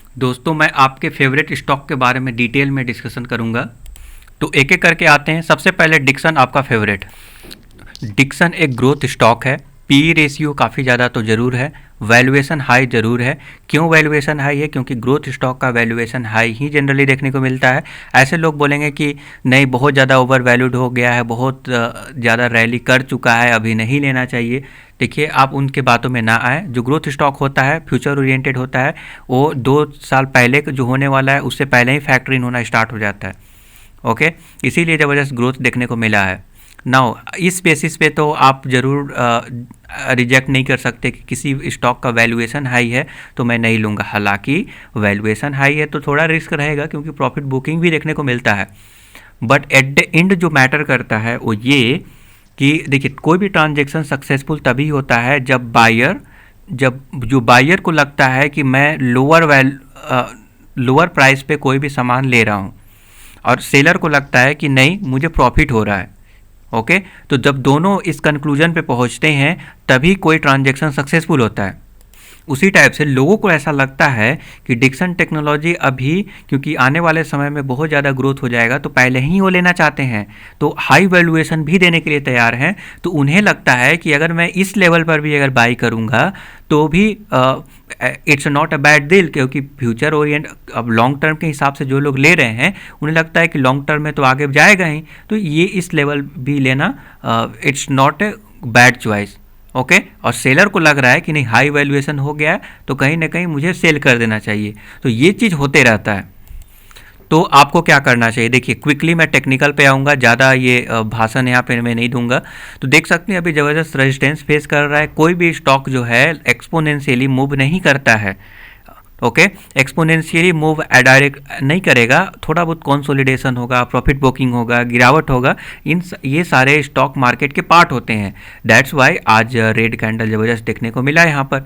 दोस्तों मैं आपके फेवरेट स्टॉक के बारे में डिटेल में डिस्कशन करूंगा। तो एक एक करके आते हैं। सबसे पहले डिक्सन, आपका फेवरेट। डिक्सन एक ग्रोथ स्टॉक है। पी रेशियो काफ़ी ज़्यादा तो ज़रूर है, वैल्यूएशन हाई ज़रूर है। क्यों वैल्यूएशन हाई है? क्योंकि ग्रोथ स्टॉक का वैल्यूएशन हाई ही जनरली देखने को मिलता है। ऐसे लोग बोलेंगे कि नहीं, बहुत ज़्यादा ओवर वैल्यूड हो गया है, बहुत ज़्यादा रैली कर चुका है, अभी नहीं लेना चाहिए। देखिए, आप उनके बातों में ना आए। जो ग्रोथ स्टॉक होता है, फ्यूचर ओरिएंटेड होता है, वो 2 साल पहले जो होने वाला है उससे पहले ही फैक्ट्री इन होना स्टार्ट हो जाता है। ओके, इसीलिए ज़बरदस्त ग्रोथ देखने को मिला है। नाउ इस बेसिस पे तो आप ज़रूर रिजेक्ट नहीं कर सकते कि किसी स्टॉक का वैल्यूएशन हाई है तो मैं नहीं लूँगा। हालांकि वैल्यूएशन हाई है तो थोड़ा रिस्क रहेगा, क्योंकि प्रॉफिट बुकिंग भी देखने को मिलता है। बट एट द एंड जो मैटर करता है वो ये कि देखिए, कोई भी ट्रांजेक्शन सक्सेसफुल तभी होता है जब जो बायर को लगता है कि मैं लोअर प्राइस पे कोई भी सामान ले रहा हूँ, और सेलर को लगता है कि नहीं, मुझे प्रॉफिट हो रहा है। ओके, तो जब दोनों इस कंक्लूजन पे पहुंचते हैं तभी कोई ट्रांजैक्शन सक्सेसफुल होता है। उसी टाइप से लोगों को ऐसा लगता है कि डिक्सन टेक्नोलॉजी अभी, क्योंकि आने वाले समय में बहुत ज़्यादा ग्रोथ हो जाएगा, तो पहले ही वो लेना चाहते हैं, तो हाई वैल्यूएशन भी देने के लिए तैयार हैं। तो उन्हें लगता है कि अगर मैं इस लेवल पर भी अगर बाई करूँगा तो भी it's not a bad deal, क्योंकि फ्यूचर ओरिएंट अब लॉन्ग टर्म के हिसाब से जो लोग ले रहे हैं उन्हें लगता है कि लॉन्ग टर्म में तो आगे जाएगा ही, तो ये इस लेवल भी लेना it's not a bad choice. Okay, और सेलर को लग रहा है कि नहीं, हाई वैल्यूएशन हो गया है तो कहीं ना कहीं मुझे सेल कर देना चाहिए। तो ये चीज़ होते रहता है। तो आपको क्या करना चाहिए? देखिए, क्विकली मैं टेक्निकल पे आऊँगा, ज़्यादा ये भाषण यहाँ पे मैं नहीं दूंगा। तो देख सकते हैं अभी ज़बरदस्त रेजिस्टेंस फेस कर रहा है। कोई भी स्टॉक जो है एक्सपोनेंशियली मूव नहीं करता है। ओके, एक्सपोनेंशियली मूव डायरेक्ट नहीं करेगा, थोड़ा बहुत कंसोलिडेशन होगा, प्रॉफिट बुकिंग होगा, गिरावट होगा। ये सारे स्टॉक मार्केट के पार्ट होते हैं। दैट्स वाई आज रेड कैंडल ज़बरदस्त देखने को मिला है यहाँ पर।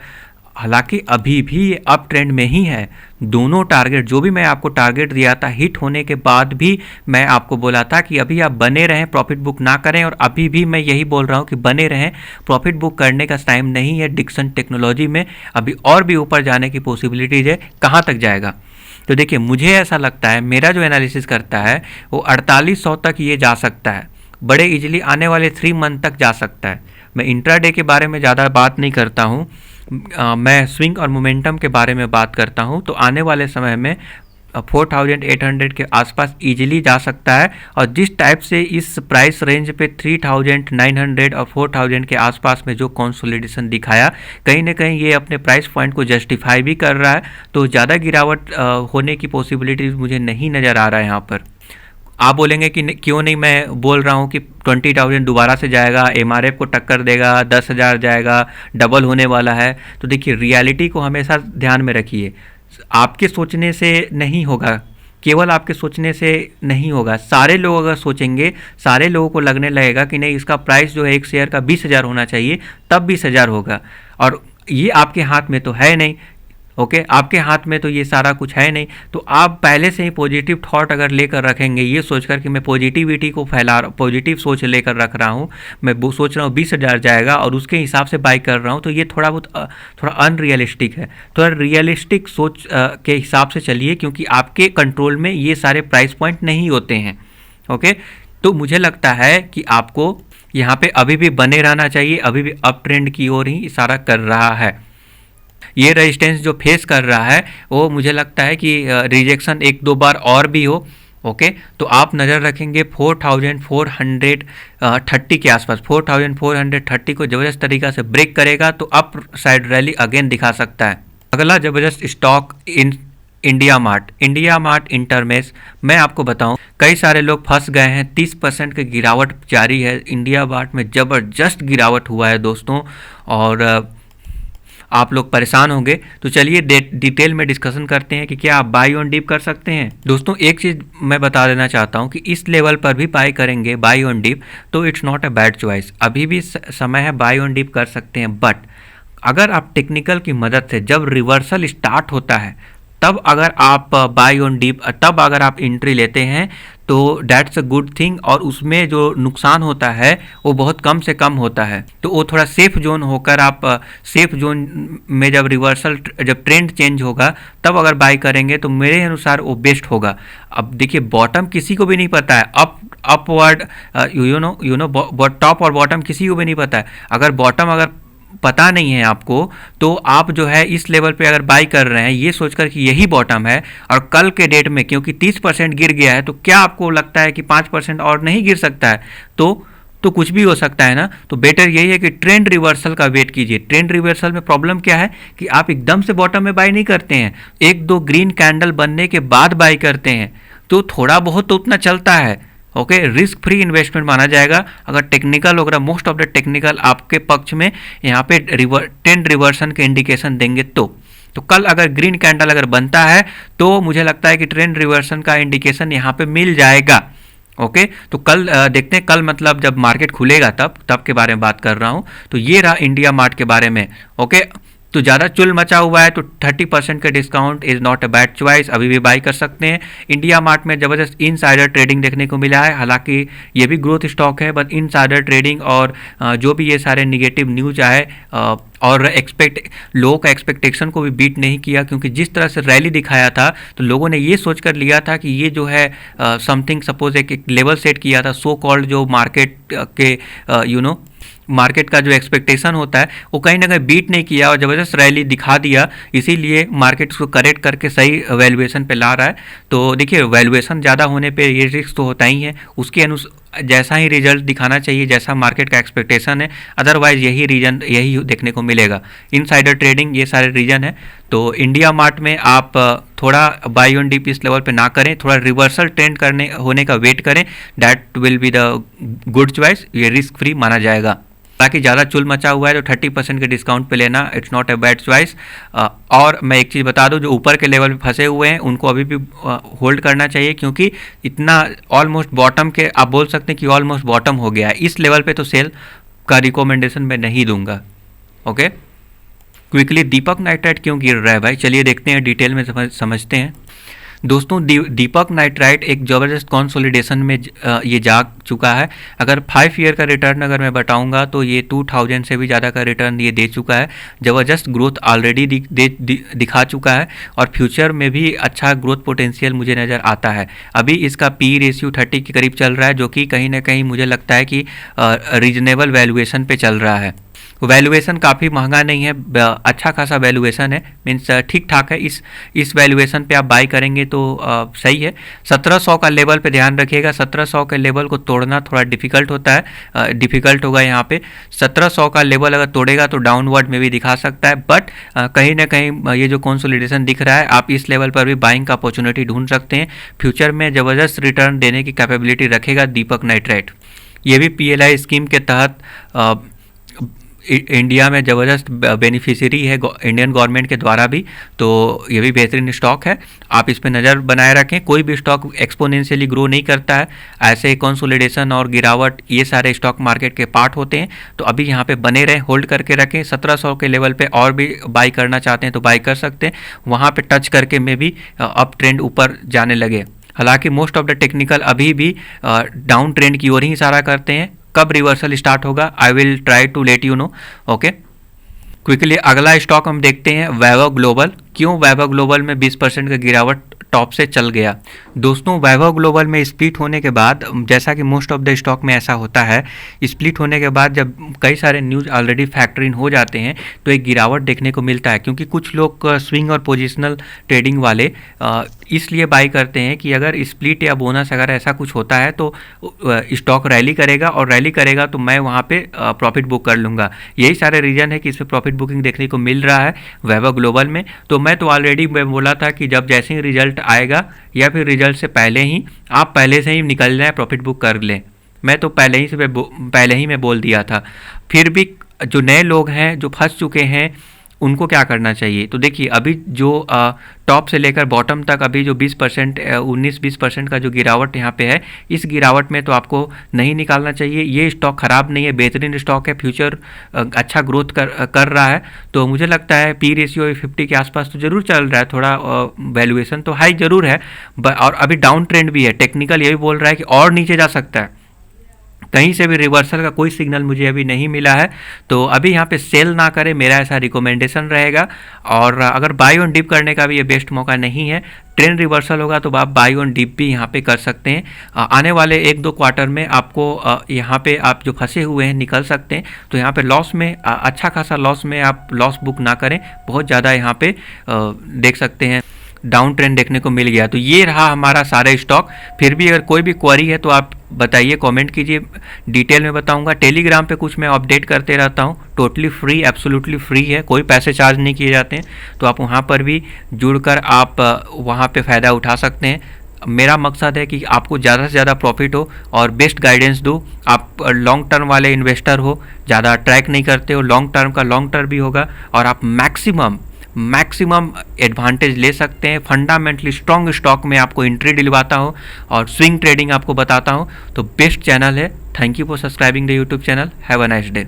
हालांकि अभी भी ये अप ट्रेंड में ही है। दोनों टारगेट, जो भी मैं आपको टारगेट दिया था, हिट होने के बाद भी मैं आपको बोला था कि अभी आप बने रहें, प्रॉफिट बुक ना करें, और अभी भी मैं यही बोल रहा हूँ कि बने रहें। प्रॉफिट बुक करने का टाइम नहीं है डिक्सन टेक्नोलॉजी में, अभी और भी ऊपर जाने की पॉसिबिलिटीज़ है। कहाँ तक जाएगा? तो देखिए, मुझे ऐसा लगता है, मेरा जो एनालिसिस करता है वो 4800 तक ये जा सकता है, बड़े इजीली आने वाले 3 मंथ तक जा सकता है। मैं इंट्राडे के बारे में ज़्यादा बात नहीं करता हूँ, मैं स्विंग और मोमेंटम के बारे में बात करता हूँ। तो आने वाले समय में 4800 के आसपास इजीली जा सकता है। और जिस टाइप से इस प्राइस रेंज पे 3900 और 4000 के आसपास में जो कंसोलिडेशन दिखाया, कहीं ना कहीं ये अपने प्राइस पॉइंट को जस्टिफाई भी कर रहा है। तो ज़्यादा गिरावट होने की पॉसिबिलिटीज़ मुझे नहीं नज़र आ रहा है यहाँ पर। आप बोलेंगे कि क्यों नहीं, मैं बोल रहा हूँ कि 20,000 दोबारा से जाएगा, एमआरएफ को टक्कर देगा, 10,000 जाएगा, डबल होने वाला है। तो देखिए, रियलिटी को हमेशा ध्यान में रखिए। आपके सोचने से नहीं होगा, केवल आपके सोचने से नहीं होगा। सारे लोग अगर सोचेंगे, सारे लोगों को लगने लगेगा कि नहीं, इसका प्राइस जो है एक शेयर का 20,000 होना चाहिए, तब 20,000 होगा। और ये आपके हाथ में तो है नहीं। ओके, आपके हाथ में तो ये सारा कुछ है नहीं। तो आप पहले से ही पॉजिटिव थॉट अगर लेकर रखेंगे, ये सोचकर कि मैं पॉजिटिविटी को पॉजिटिव सोच लेकर रख रहा हूँ, मैं वो सोच रहा हूँ 20,000 जाएगा और उसके हिसाब से बाई कर रहा हूँ, तो ये थोड़ा अनरियलिस्टिक है। थोड़ा रियलिस्टिक सोच के हिसाब से चलिए, क्योंकि आपके कंट्रोल में ये सारे प्राइस पॉइंट नहीं होते हैं। ओके, तो मुझे लगता है कि आपको यहाँ पे अभी भी बने रहना चाहिए। अभी भी अप ट्रेंड की ओर ही इशारा कर रहा है। ये रेजिस्टेंस जो फेस कर रहा है वो मुझे लगता है कि रिजेक्शन 1-2 बार और भी हो। ओके, तो आप नज़र रखेंगे 4430 के आसपास। 4430 को ज़बरदस्त तरीक़ा से ब्रेक करेगा तो अप साइड रैली अगेन दिखा सकता है। अगला ज़बरदस्त स्टॉक इंडिया मार्ट इंटरमेश। मैं आपको बताऊं, कई सारे लोग फंस गए हैं। 30% की गिरावट जारी है। इंडिया मार्ट में ज़बरदस्त गिरावट हुआ है दोस्तों, और आप लोग परेशान होंगे। तो चलिए डिटेल में डिस्कशन करते हैं कि क्या आप बाई ऑन डिप कर सकते हैं। दोस्तों, एक चीज़ मैं बता देना चाहता हूं कि इस लेवल पर भी बाई करेंगे बाई ऑन डिप तो it's not a bad choice. अभी भी समय है, बाई ऑन डिप कर सकते हैं। बट अगर आप टेक्निकल की मदद से, जब रिवर्सल स्टार्ट होता है तब अगर आप बाई ऑन डिप, तब अगर आप एंट्री लेते हैं तो दैट्स अ गुड थिंग, और उसमें जो नुकसान होता है वो बहुत कम से कम होता है। तो वो थोड़ा सेफ जोन होकर आप सेफ जोन में जब जब ट्रेंड चेंज होगा तब अगर बाई करेंगे तो मेरे अनुसार वो बेस्ट होगा। अब देखिए बॉटम किसी को भी नहीं पता है, अपवर्ड टॉप और बॉटम किसी को भी नहीं पता है। अगर बॉटम अगर पता नहीं है आपको तो आप जो है इस लेवल पे अगर बाई कर रहे हैं ये सोचकर कि यही बॉटम है, और कल के डेट में क्योंकि 30% गिर गया है तो क्या आपको लगता है कि 5% और नहीं गिर सकता है? तो कुछ भी हो सकता है ना। तो बेटर यही है कि ट्रेंड रिवर्सल का वेट कीजिए। ट्रेंड रिवर्सल में प्रॉब्लम क्या है कि आप एकदम से बॉटम में बाई नहीं करते हैं, एक दो ग्रीन कैंडल बनने के बाद बाई करते हैं, तो थोड़ा बहुत तो उतना चलता है। ओके, रिस्क फ्री इन्वेस्टमेंट माना जाएगा अगर टेक्निकल वगैरह मोस्ट ऑफ द टेक्निकल आपके पक्ष में यहाँ पे ट्रेंड रिवर्सन के इंडिकेशन देंगे। तो कल अगर ग्रीन कैंडल अगर बनता है तो मुझे लगता है कि ट्रेंड रिवर्सन का इंडिकेशन यहाँ पे मिल जाएगा। ओके, तो कल देखते हैं, कल मतलब जब मार्केट खुलेगा तब के बारे में बात कर रहा हूँ। तो ये रहा इंडिया मार्ट के बारे में। ओके, तो ज़्यादा चुल मचा हुआ है तो 30% का discount is not a bad choice, अभी भी बाई कर सकते हैं। इंडिया मार्ट में ज़बरदस्त इनसाइडर ट्रेडिंग देखने को मिला है, हालांकि ये भी ग्रोथ स्टॉक है, बट इनसाइडर ट्रेडिंग और जो भी ये सारे निगेटिव न्यूज आए और लोगों का एक्सपेक्टेशन को भी बीट नहीं किया, क्योंकि जिस तरह से रैली दिखाया था तो लोगों ने ये सोचकर लिया था कि ये जो है समथिंग सपोज एक लेवल सेट किया था, सो कॉल्ड जो मार्केट के मार्केट का जो एक्सपेक्टेशन होता है वो कहीं ना कहीं बीट नहीं किया और ज़बरदस्त रैली दिखा दिया, इसीलिए मार्केट उसको करेक्ट करके सही वैल्यूएशन पे ला रहा है। तो देखिए वैल्यूएशन ज़्यादा होने पे ये रिस्क तो होता ही है, उसके जैसा ही रिजल्ट दिखाना चाहिए जैसा मार्केट का एक्सपेक्टेशन है, अदरवाइज यही देखने को मिलेगा। इनसाइडर ट्रेडिंग ये सारे रीजन है। तो इंडिया मार्ट में आप थोड़ा बाई ऑन डीप इस लेवल पे ना करें, थोड़ा रिवर्सल ट्रेंड होने का वेट करें, that will be the good choice, ये रिस्क फ्री माना जाएगा। ताकि ज़्यादा चुल मचा हुआ है तो 30% के डिस्काउंट पे लेना it's not a bad choice. और मैं एक चीज़ बता दूं, जो ऊपर के लेवल पे फंसे हुए हैं उनको अभी भी होल्ड करना चाहिए, क्योंकि इतना ऑलमोस्ट बॉटम के आप बोल सकते हैं कि ऑलमोस्ट बॉटम हो गया है। इस लेवल पे तो सेल का रिकमेंडेशन मैं नहीं दूंगा। ओके, क्विकली दीपक नाइट्राइट क्यों गिर रहा है भाई, चलिए देखते हैं, डिटेल में समझते हैं। दोस्तों दीपक नाइट्राइट एक ज़बरदस्त कंसोलिडेशन में ये जा चुका है। अगर 5 ईयर का रिटर्न अगर मैं बताऊंगा तो ये 2000 से भी ज़्यादा का रिटर्न ये दे चुका है, ज़बरदस्त ग्रोथ ऑलरेडी दिखा चुका है और फ्यूचर में भी अच्छा ग्रोथ पोटेंशियल मुझे नज़र आता है। अभी इसका पी रेशियो 30 के करीब चल रहा है, जो कि कहीं ना कहीं मुझे लगता है कि रीजनेबल वैल्यूएशन पे चल रहा है। वैल्यूएशन काफ़ी महंगा नहीं है, अच्छा खासा वैल्यूएशन है, मीन्स ठीक ठाक है। इस वैल्यूएशन पे आप बाई करेंगे तो सही है। 1700 का लेवल पे ध्यान रखिएगा, 1700 के लेवल को तोड़ना थोड़ा डिफ़िकल्ट होता है, डिफ़िकल्ट होगा यहाँ पे। 1700 का लेवल अगर तोड़ेगा तो डाउनवर्ड में भी दिखा सकता है, बट कहीं ना कहीं ये जो कंसोलिडेशन दिख रहा है आप इस लेवल पर भी बाइंग का अपॉर्चुनिटी ढूंढ सकते हैं। फ्यूचर में ज़बरदस्त रिटर्न देने की कैपेबिलिटी रखेगा दीपक नाइट्राइट। ये भी PLI स्कीम के तहत इंडिया में ज़बरदस्त बेनिफिशियरी है इंडियन गवर्नमेंट के द्वारा भी, तो ये भी बेहतरीन स्टॉक है, आप इस पर नज़र बनाए रखें। कोई भी स्टॉक एक्सपोनेंशियली ग्रो नहीं करता है, ऐसे कंसोलिडेशन और गिरावट ये सारे स्टॉक मार्केट के पार्ट होते हैं। तो अभी यहाँ पे बने रहें, होल्ड करके रखें। 1700 के लेवल पे और भी बाई करना चाहते हैं तो बाई कर सकते हैं, वहाँ पे टच करके में भी अप ट्रेंड ऊपर जाने लगे। हालांकि मोस्ट ऑफ द टेक्निकल अभी भी डाउन ट्रेंड की ओर ही इशारा करते हैं। कब रिवर्सल स्टार्ट होगा I will try to let you know. Okay, quickly अगला स्टॉक हम देखते हैं वैभव ग्लोबल। क्यों वैभव ग्लोबल में 20% का गिरावट टॉप से चल गया? दोस्तों वैभव ग्लोबल में स्प्लिट होने के बाद, जैसा कि मोस्ट ऑफ द स्टॉक में ऐसा होता है, स्प्लिट होने के बाद जब कई सारे न्यूज़ ऑलरेडी फैक्टर इन हो जाते हैं तो एक गिरावट देखने को मिलता है, क्योंकि कुछ लोग स्विंग और पोजिशनल ट्रेडिंग वाले इसलिए बाई करते हैं कि अगर स्प्लिट या बोनस अगर ऐसा कुछ होता है तो स्टॉक रैली करेगा, और रैली करेगा तो मैं वहाँ पे प्रॉफिट बुक कर लूँगा। यही सारे रीज़न है कि इस पर प्रॉफिट बुकिंग देखने को मिल रहा है वैभव ग्लोबल में। तो मैं तो ऑलरेडी मैं बोला था कि जब जैसे ही रिजल्ट आएगा या फिर रिजल्ट से पहले ही आप पहले से ही निकल जाएँ, प्रॉफिट बुक कर लें। मैं तो पहले ही मैं बोल दिया था। फिर भी जो नए लोग हैं जो फंस चुके हैं उनको क्या करना चाहिए? तो देखिए अभी जो टॉप से लेकर बॉटम तक अभी जो 20% 19-20% का जो गिरावट यहाँ पे है, इस गिरावट में तो आपको नहीं निकालना चाहिए। ये स्टॉक ख़राब नहीं है, बेहतरीन स्टॉक है, फ्यूचर अच्छा ग्रोथ कर रहा है। तो मुझे लगता है पी रेशियो 50 के आसपास तो ज़रूर चल रहा है, थोड़ा वैल्यूएशन तो हाई ज़रूर है, और अभी डाउन ट्रेंड भी है। टेक्निकल ये भी बोल रहा है कि और नीचे जा सकता है। कहीं से भी रिवर्सल का कोई सिग्नल मुझे अभी नहीं मिला है, तो अभी यहाँ पे सेल ना करें, मेरा ऐसा रिकमेंडेशन रहेगा। और अगर बाई ऑन डिप करने का भी ये बेस्ट मौका नहीं है, ट्रेंड रिवर्सल होगा तो आप बाई ऑन डिप भी यहाँ पे कर सकते हैं। आने वाले 1-2 क्वार्टर में आपको यहाँ पे आप जो फंसे हुए हैं निकल सकते हैं। तो यहाँ पे लॉस में अच्छा खासा लॉस में आप लॉस बुक ना करें, बहुत ज़्यादा यहाँ पे देख सकते हैं डाउन ट्रेंड देखने को मिल गया। तो ये रहा हमारा सारे स्टॉक। फिर भी अगर कोई भी क्वेरी है तो आप बताइए, कमेंट कीजिए, डिटेल में बताऊंगा। टेलीग्राम पे कुछ मैं अपडेट करते रहता हूँ, टोटली फ्री, एब्सोल्युटली फ्री है, कोई पैसे चार्ज नहीं किए जाते हैं। तो आप वहाँ पर भी जुड़कर आप वहाँ पे फ़ायदा उठा सकते हैं। मेरा मकसद है कि आपको ज़्यादा से ज़्यादा प्रॉफिट हो और बेस्ट गाइडेंस दूँ। आप लॉन्ग टर्म वाले इन्वेस्टर हो, ज़्यादा ट्रैक नहीं करते हो, लॉन्ग टर्म का लॉन्ग टर्म भी होगा और आप मैक्सिमम एडवांटेज ले सकते हैं। फंडामेंटली स्ट्रॉन्ग स्टॉक में आपको एंट्री दिलवाता हूँ और स्विंग ट्रेडिंग आपको बताता हूँ। तो बेस्ट चैनल है। Thank you for subscribing the YouTube channel. Have a nice day.